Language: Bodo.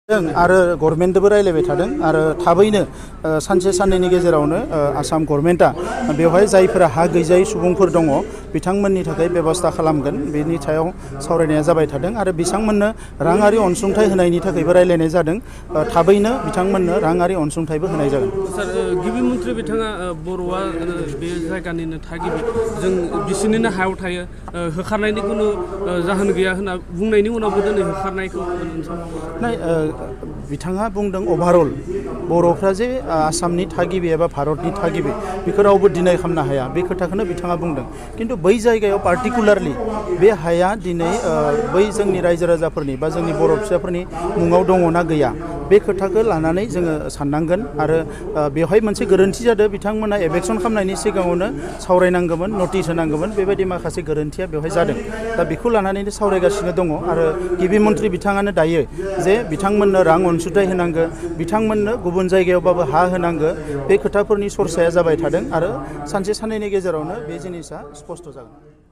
आरो गभर्नमेन्टबो रायलायबाय थादों आरो थाबैनो सानसे साननैनि गेजेरावनो आसाम गभर्नमेन्टआ बेवहाय जायफोरा हा गैजायै सुबुंफोर दङ बिथांमोननि थाखाय बेबस्था खालामगोन बेनि सायाव सावरायनाया जाबाय थादों आरो बिथांमोननो राङारि अनसुंथाइ होनायनि थाखायबो रायलायनाय जादों थाबैनो बिथांमोननो राङारि अनसुंथाइबो होनाय जागोन। सार गिबि मन्थ्रि बिथाङा बर'आ बे जायगानिनो थागिबि जों बिसोरनिनो हायाव थायो होखारनायनि खुनु जाहोन गैया होनना बुंनायनि उनावबो दिनै होखारनायखौ बिथाङा बुंदों अभारअल बर'फ्रा जे आसामनि थागिबि एबा भारतनि थागिबि बेखौ रावबो डिनाय खालामनो हाया बे खोथाखौनो बिथाङा बुंदों किन्तु बै जायगायाव पार्टिकुलारलि बे हाया दिनै बै जोंनि रायजो राजाफोरनि बा जोंनि बर' फिसाफोरनि मुङाव दङना गैया बे खोथाखौ लानानै जोङो साननांगोन आरो बेवहाय मोनसे गोरोन्थि जादों बिथांमोना एभेक्सन खालामनायनि सिगाङावनो सावरायनांगौमोन नटिस होनांगौमोन बेबायदि माखासे गोरोन्थिया बेवहाय जादों दा बेखौ लानानैनो सावरायगासिनो दङ आरो गिबि मन्थ्रि बिथाङानो दायो जे बिथांमोननो रां अनसुंथाइ होनांगौ बिथांमोननो गुबुन जायगायावबाबो हा होनांगौ बे खोथाफोरनि सरसाया जाबाय थादों आरो सानसे साननैनि गेजेरावनो बे जिनिसा स्पष्ट जागोन।